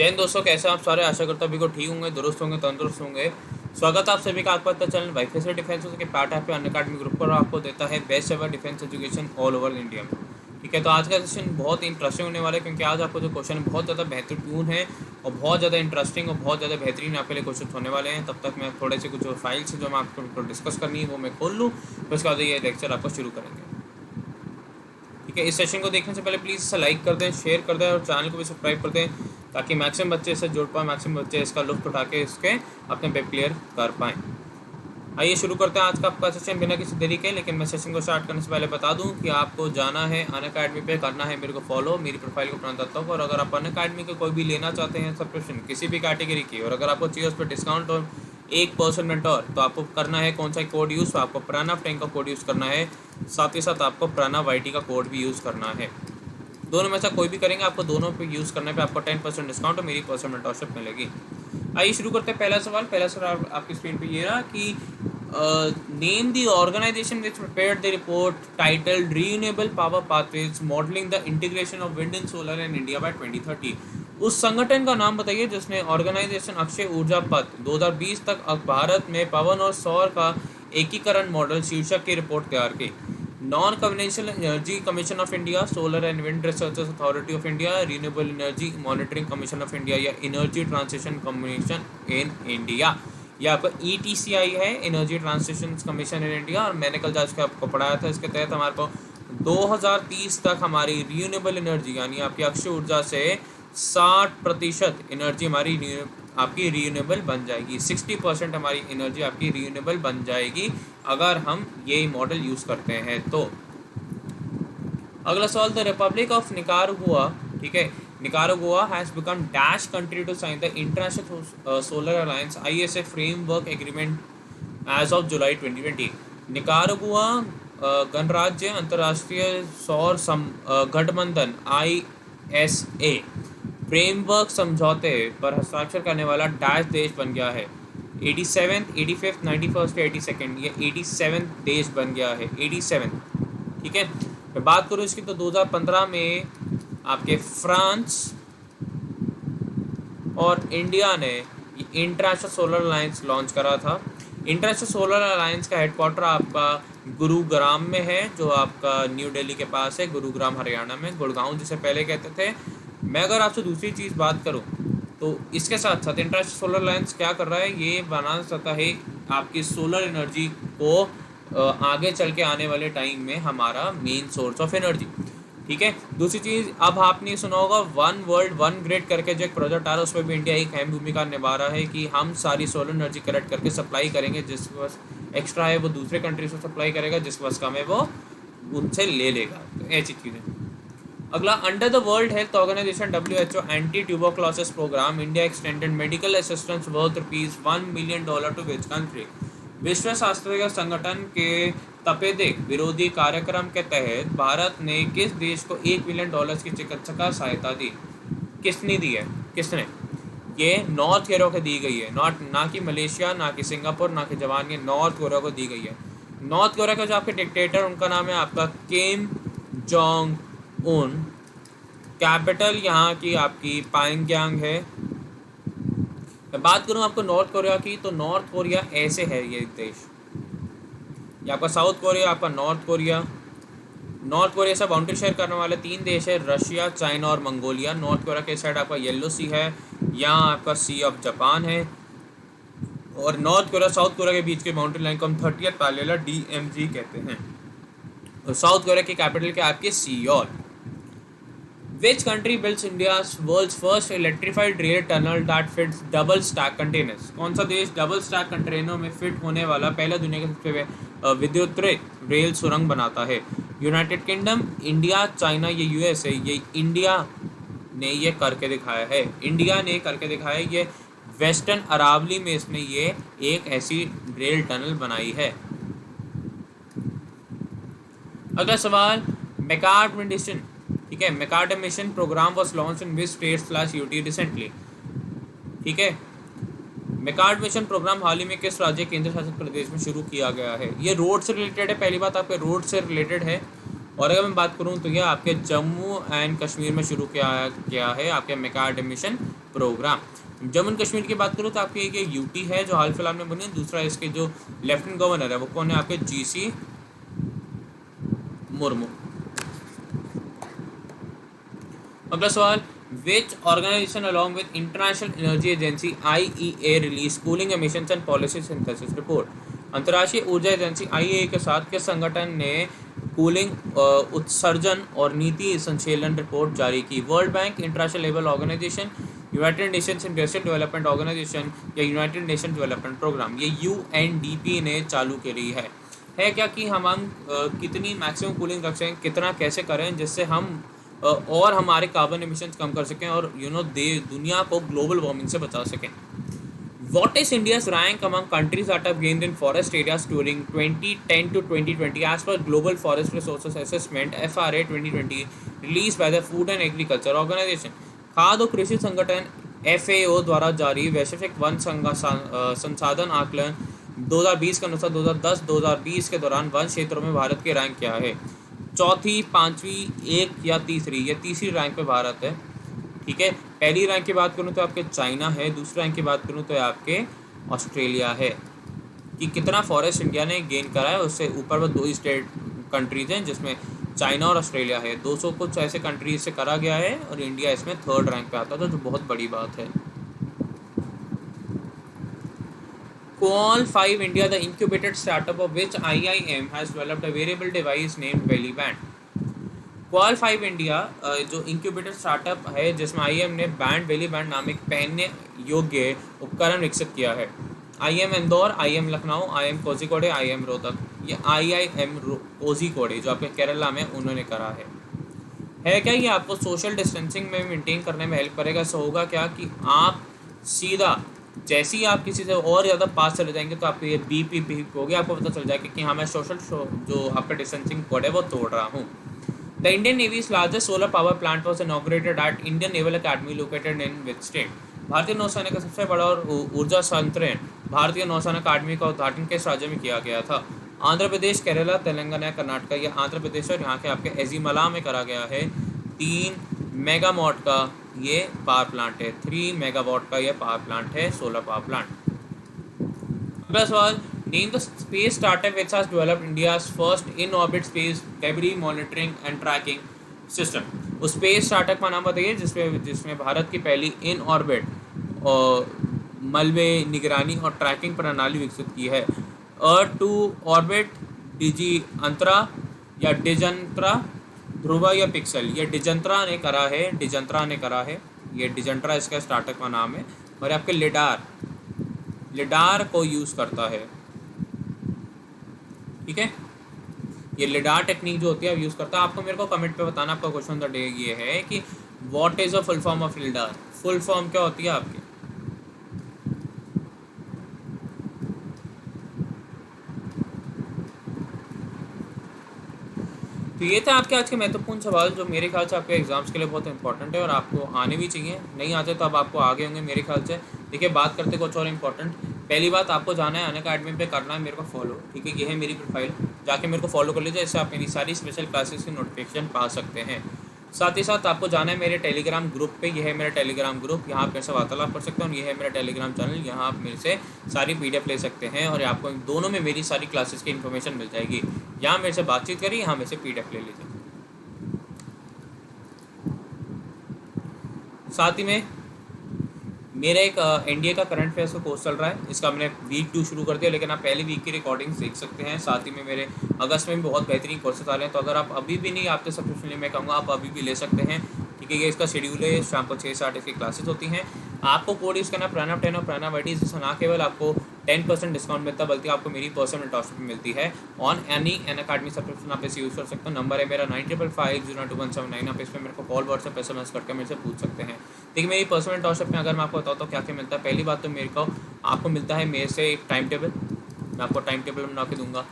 जय हिंद दोस्तों, कैसे हैं आप सारे। आशा करता हूं अभी को ठीक होंगे, दुरुस्त होंगे, तंदुरुस्त होंगे। स्वागत है आप सभी का आपका चैनल वाईफाई से डिफेंस के पार्ट है पे अनअकैडमी ग्रुप पर आपको देता है best ever defence education all over India में। ठीक है, तो आज का सेशन बहुत इंटरेस्टिंग होने वाला है क्योंकि आज आपको जो क्वेश्चन है बहुत ज़्यादा बेहतरीन है और बहुत ज़्यादा इंटरेस्टिंग और बहुत ज़्यादा बेहतरीन आपके लिए क्वेश्चन होने वाले हैं। तब तक मैं थोड़े से कुछ फाइल्स जो मैं आपको डिस्कस करनी है वो मैं खोल लूँ, फिर उसके बाद ये लेक्चर आपको शुरू करेंगे। ठीक है, इस सेशन को देखने से पहले प्लीज़ इसे लाइक कर दें, शेयर कर दें और चैनल को भी सब्सक्राइब कर दें ताकि मैक्सिमम बच्चे इससे जुड़ पाएँ, मैक्सिमम बच्चे इसका लुत्फ उठा के इसके अपने पेपर क्लियर कर पाएँ। आइए शुरू करते हैं आज का आपका सेशन बिना किसी देरी के। लेकिन मैं सेशन को स्टार्ट करने से पहले बता दूं कि आपको जाना है अनअकैडमी पे, करना है मेरे को फॉलो, मेरी प्रोफाइल को अपना दत्ता हूँ। और अगर आप अनअकैडमी के कोई भी लेना चाहते हैं सब्सक्रिप्शन किसी भी कैटेगरी की, और अगर आपको चाहिए उस पर डिस्काउंट और 1% मेंटोर, तो आपको करना है कौन सा कोड यूज़, तो आपको प्रणव 10 का कोड यूज़ करना है। साथ ही साथ आपको प्रणव YT का कोड भी यूज़ करना है। दोनों में से कोई भी करेंगे आपको दोनों पे यूज़ करने पे आपको 10% डिस्काउंट और मेरी पर्सन मेंटरशिप मिलेगी। आइए शुरू करते हैं। पहला सवाल आपकी स्क्रीन पे ये रहा कि name the organisation which prepared the report titled renewable power pathways modelling the integration of wind and solar in India by 2030। उस संगठन का नाम बताइए जिसने ऑर्गेनाइजेशन अक्षय ऊर्जा पथ 2020 तक भारत में पवन और सौर का एकीकरण मॉडल शीर्षक की रिपोर्ट तैयार की। Non conventional energy commission of India, solar and wind researchers authority of India, renewable energy monitoring commission of India या energy transmission commission in India. ये आपका ETCI है, energy transmission commission in India. और मैंने कल आज आपको पढ़ाया था, इसके तहत हमारे को 2030 तक हमारी रिन्यूएबल एनर्जी यानी आपकी अक्षय ऊर्जा से 60% एनर्जी हमारी आपकी रीयूनेबल बन जाएगी। 60% हमारी एनर्जी आपकी रीयूनेबल बन जाएगी अगर हम ये मॉडल यूज़ करते हैं तो। अगला सवाल, द रिपब्लिक ऑफ निकारागुआ, ठीक है, Nicaragua has become dash country to sign the international solar alliance ISA framework agreement as of July 2020। Nicaragua गणराज्य अंतर्राष्ट्रीय सौर गठबंधन ISA फ्रेमवर्क समझौते पर हस्ताक्षर करने वाला डैश देश बन गया है। 87th, 85th, 91st, 82nd, ये 87th देश बन गया है। 87th, ठीक है। मैं बात करूँ इसकी तो 2015 में आपके फ्रांस और इंडिया ने इंटरनेशनल सोलर अलायंस लॉन्च करा था। इंटरनेशनल सोलर अलायंस का हेडक्वार्टर आपका गुरुग्राम में है, जो आपका न्यू दिल्ली के पास है, गुरुग्राम हरियाणा में, गुड़गांव जिसे पहले कहते थे। मैं अगर आपसे दूसरी चीज़ बात करूं तो इसके साथ साथ इंटरनेशनल सोलर अलायंस क्या कर रहा है, ये बनाना चाहता है आपकी सोलर एनर्जी को आगे चल के आने वाले टाइम में हमारा मेन सोर्स ऑफ एनर्जी। ठीक है। दूसरी चीज़, अब आपने सुना होगा वन वर्ल्ड वन ग्रिड करके जो एक प्रोजेक्ट आ रहा है, उसमें भी इंडिया एक अहम भूमिका निभा रहा है कि हम सारी सोलर एनर्जी कलेक्ट करके सप्लाई करेंगे। जिसके पास एक्स्ट्रा है वो दूसरे कंट्रीज को सप्लाई करेगा, जिसके पास कम है वो उनसे ले लेगा। तो ऐसी चीज़ें। अगला, under the world health organisation WHO anti tuberculosis programme India extended medical assistance worth $1 million to which country. विश्व स्वास्थ्य संगठन के तपेदिक विरोधी कार्यक्रम के तहत भारत ने किस देश को $1 मिलियन की चिकित्सा सहायता दी? किसने दी है? किसने? ये नॉर्थ कोरिया को दी गई है। ना कि मलेशिया, ना कि सिंगापुर, ना कि जापान, ये नॉर्थ कोरिया को दी गई है। नॉर्थ कोरिया का जो आपके डिक्टेटर, उनका नाम है आपका किम जोंग उन। कैपिटल यहाँ की आपकी प्योंगयांग है। मैं बात करूँ आपको नॉर्थ कोरिया की, तो नॉर्थ कोरिया ऐसे है ये देश। ये आपका साउथ कोरिया, आपका नॉर्थ कोरिया। नॉर्थ कोरिया से बाउंड्री शेयर करने वाले 3 देश है, रशिया, चाइना और मंगोलिया। नॉर्थ कोरिया के साइड आपका येलो सी है, यहाँ आपका सी ऑफ जापान है। और नॉर्थ कोरिया साउथ कोरिया के बीच के बाउंड्री लाइन को हम 30th पैरेलल DMZ कहते हैं। और साउथ कोरिया की कैपिटल क्या आपकी Seoul. Which country builds India's world's first electrified rail tunnel that fits double stack containers? कौन सा देश डबल स्टैक कंटेनरों में फिट होने वाला पहला दुनिया का सबसे विद्युतीकृत रेल सुरंग बनाता है? यूनाइटेड किंगडम, इंडिया, चाइना, ये USA। ये इंडिया ने ये करके दिखाया है। इंडिया ने करके दिखाया है। ये वेस्टर्न अरावली में इसने ये एक ऐसी रेल टनल बनाई है। अगला सवाल, मेकार्ड मिशन, ठीक है, मेकार्ड mission programme was launched in which स्टेट/UT रिसेंटली। ठीक है, मेकार्ड मिशन प्रोग्राम हाल ही में किस राज्य केंद्र शासित प्रदेश में शुरू किया गया है? ये रोड से रिलेटेड है। पहली बात आपके रोड से रिलेटेड है। और अगर मैं बात करूं तो यह आपके जम्मू एंड कश्मीर में शुरू किया गया है, आपके मेकार्ड mission programme. Jammu and Kashmir की बात करूँ तो आपकी एक यूटी है जो हाल फिलहाल में बनी है, दूसरा इसके जो लेफ्टिनेंट गवर्नर है वो कौन है आपके, जीसी मुर्मू। अगला सवाल, which organisation along with International Energy Agency IEA release cooling emissions and policy synthesis report. अंतर्राष्ट्रीय ऊर्जा एजेंसी IEA के साथ किस संगठन ने कूलिंग उत्सर्जन और नीति संशोधन रिपोर्ट जारी की? World bank, international labour organisation, united nations industrial development organisation या यूनाइटेड नेशन डेवलपमेंट प्रोग्राम। ये UNDP ने चालू करी है क्या कि हम कितनी मैक्सिमम कूलिंग रख सकें, कितना कैसे करें जिससे हम और हमारे कार्बन एमिशंस कम कर सकें और दुनिया को ग्लोबल वार्मिंग से बचा सकें। What is India's rank among countries that have gained in forest areas during 2010 to 2020 as per Global Forest Resources Assessment FRA 2020 released by the Food and Agriculture Organization? खाद्य और कृषि संगठन FAO द्वारा जारी वैश्विक वन संसाधन आकलन 2020 के अनुसार 2010-2020 के दौरान वन क्षेत्रों में भारत की रैंक क्या है? चौथी, पांचवी, एक या तीसरी? ये तीसरी रैंक पे भारत है। ठीक है, पहली रैंक की बात करूँ तो आपके चाइना है, दूसरी रैंक की बात करूँ तो आपके ऑस्ट्रेलिया है। कि कितना फॉरेस्ट इंडिया ने गेन करा है, उससे ऊपर वो दो स्टेट कंट्रीज हैं जिसमें चाइना और ऑस्ट्रेलिया है। 200 कुछ ऐसे कंट्रीज से करा गया है और इंडिया इसमें थर्ड रैंक पे आता था, जो बहुत बड़ी बात है। Qual 5 India, the incubated startup of which IIM has developed a wearable device named Belly Band. Qual 5 India जो इंक्यूबेटर स्टार्टअप है जिसमें IIM ने बेली बैंड नामक पहनने योग्य उपकरण विकसित किया है। IIM Indore, IIM Lucknow, IIM Kozhikode, IIM Rohtak. ये IIM कोझिकोडे जो आपके केरला में उन्होंने करा है क्या? ये आपको सोशल डिस्टेंसिंग में मेंटेन करने में हेल्प करेगा। ऐसा होगा क्या कि आप सीधा जैसे ही आप किसी से और ज़्यादा पास चले जाएंगे तो आपको ये BP हो गया, आपको पता चल जाएगा कि हाँ मैं सोशल जो आपका डिस्टेंसिंग कोड है वो तोड़ रहा हूँ। The Indian Navy's largest solar power plant was inaugurated at Indian Naval Academy located in which state? भारतीय नौसेना का सबसे बड़ा और ऊर्जा संयंत्र भारतीय नौसेना अकादमी का उद्घाटन किस राज्य में किया गया था? आंध्र प्रदेश, केरला, तेलंगाना या कर्नाटक। या आंध्र प्रदेश और यहाँ के आपके एजीमला में करा गया है। 3 मेगावाट का ये पावर प्लांट है, 3 मेगावाट का ये पावर प्लांट है, सोलर पावर प्लांट। अगला सवाल, name the space startup which has developed India's first in-orbit space debris monitoring and tracking system। उस स्पेस स्टार्टअप का नाम बताइए जिसमें भारत की पहली इन ऑर्बिट मलबे निगरानी और ट्रैकिंग प्रणाली विकसित की है। अर्थ टू ऑर्बिट, डिजी अंतरा या डिजंत्रा, ध्रुवा या पिक्सल। ये डिजंत्रा ने करा है, ये डिजंत्रा इसका स्टार्टअप का नाम है। और आपके लिडार को यूज़ करता है। ठीक है, ये लिडार टेक्निक जो होती है यूज़ करता है। आपको मेरे को कमेंट पे बताना आपका क्वेश्चन द डे ये है कि what is a full form of lidar. Full form क्या होती है आपकी? तो ये था आपके आज के महत्वपूर्ण सवाल जो मेरे ख्याल से आपके एग्जाम्स के लिए बहुत इंपॉर्टेंट है और आपको आने भी चाहिए। नहीं आते तो अब आपको आगे होंगे मेरे ख्याल से। देखिए, बात करते कुछ और इम्पोर्टेंट। पहली बात, आपको जाना है अनअकैडमी पे, करना है मेरे को फॉलो। ठीक है, ये है मेरी प्रोफाइल, जाके मेरे को फॉलो कर लीजिए। इससे आप मेरी सारी स्पेशल क्लासेस की नोटिफिकेशन पा सकते हैं। साथ ही साथ आपको जाना है मेरे टेलीग्राम ग्रुप पे। यह है मेरा टेलीग्राम ग्रुप, यहाँ आप मेरे से वार्तालाप कर सकते हैं। और ये है मेरा टेलीग्राम चैनल, यहाँ आप मेरे से सारी PDF ले सकते हैं और आपको दोनों में मेरी सारी क्लासेस की इन्फॉर्मेशन मिल जाएगी। यहाँ मेरे से बातचीत करिए, यहाँ मेरे से PDF ले लीजिए। साथ ही में मेरा एक NDA का करंट अफेयर्स का कोर्स चल रहा है। इसका मैंने वीक 2 शुरू कर दिया, लेकिन आप पहले वीक की रिकॉर्डिंग्स देख सकते हैं। साथ ही में मेरे अगस्त में भी बहुत बेहतरीन कोर्सेज आ रहे हैं। तो अगर आप अभी भी नहीं आपके सब्सक्रिप्शन लिए, मैं कहूँगा आप अभी भी ले सकते हैं। ठीक है, ये इसका शेड्यूल है, शाम को 6 से 8 इसकी क्लासेस होती हैं। आपको कोड यूज़ करना प्रणव 10 और प्रणव ID, जिससे ना केवल आपको 10% डिस्काउंट मिलता है बल्कि आपको मेरी पर्सनल मेंटरशिप मिलती है ऑन एनी अनअकैडमी सब्सक्रिप्शन। आप इसे यूज़ कर सकते हो। नंबर है मेरा 9555022179। आप इस पर मेरे को कॉल, व्हाट्सएप, SMS करके मेरे से पूछ सकते हैं। देखिए, मेरी पर्सनल मेंटरशिप में अगर मैं आपको बताता हूँ क्या क्या मिलता है। पहली बात तो मेरे को आपको मिलता है मेरे से एक टाइम टेबल, मैं आपको टाइम टेबल बना के दूंगा।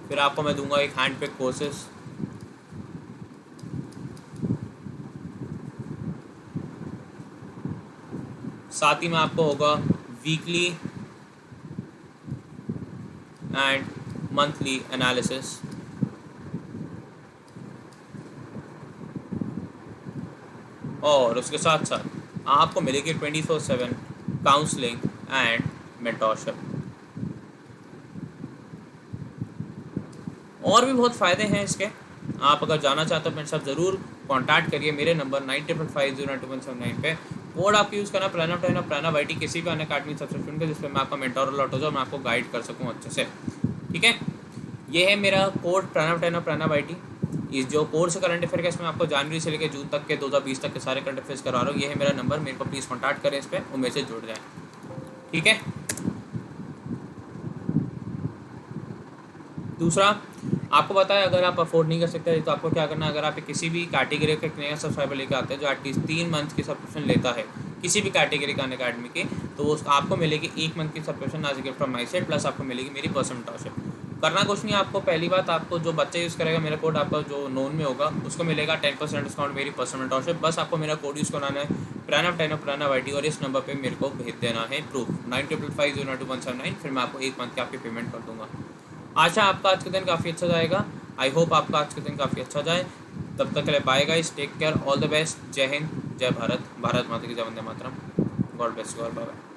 फिर आपको मैं दूंगा एक हैंड पिक कोर्सेस। साथ ही में आपको होगा वीकली एंड मंथली एनालिसिस। और उसके साथ साथ आपको मिलेगी 24/7 काउंसलिंग एंड मेंटोरशिप। और भी बहुत फ़ायदे हैं इसके। आप अगर जाना चाहते हो मेरे साथ ज़रूर कांटेक्ट करिए मेरे नंबर 9555092179 पे। कोड आपको यूज़ करना प्रणव टैना प्रणव IT किसी भी अनअकैडमी सब्सक्रिप्शन का, जिसपे मैं आपका मेंटोर अलॉट हो जाऊँ, मैं आपको गाइड कर सकूँ अच्छे से। ठीक है, ये है मेरा कोड प्रणव टैना प्रणव IT। ये जो कोर्स करंट अफेयर का, इसमें आपको जनवरी से लेकर जून तक के 2020 तक के सारे करंट अफेयर्स करवा रहा हूँ। ये है मेरा नंबर, मेरे को प्लीज़ कॉन्टैक्ट करें इस पर और मेरे से जुड़ जाएँ। ठीक है, दूसरा आपको पता है अगर आप अफोर्ड नहीं कर सकते तो आपको क्या करना है। अगर आप किसी भी कैटेगरी का नया सब्सक्राइबर लेकर आते हैं जो एटलीस्ट 3 मंथ की सब्सक्रिप्शन लेता है किसी भी कैटेगरी का अनअकैडमी की, तो वो आपको मिलेगी 1 मंथ की subscription as a gift from my side, plus आपको मिलेगी मेरी पर्सनल मेंटरशिप। करना कुछ नहीं, आपको पहली बात आपको जो बच्चा यूज़ करेगा मेरा कोड, आपका जो नोन में होगा उसको मिलेगा 10% डिस्काउंट मेरी पर्सनल मेंटरशिप। बस आपको मेरा कोड यूज़ कराना है प्रणव IT और इस नंबर पे मेरे को भेज देना है प्रूफ 9555092179। फिर मैं आपको 1 मंथ की आपकी पेमेंट कर दूंगा। आशा आपका आज का दिन काफ़ी अच्छा जाएगा। आई होप आपका आज का दिन काफ़ी अच्छा जाए। तब तक के लिए bye guys, take care, all the best. जय हिंद, जय भारत, भारत माता की जय, Vande Mataram. God bless you all, bye bye.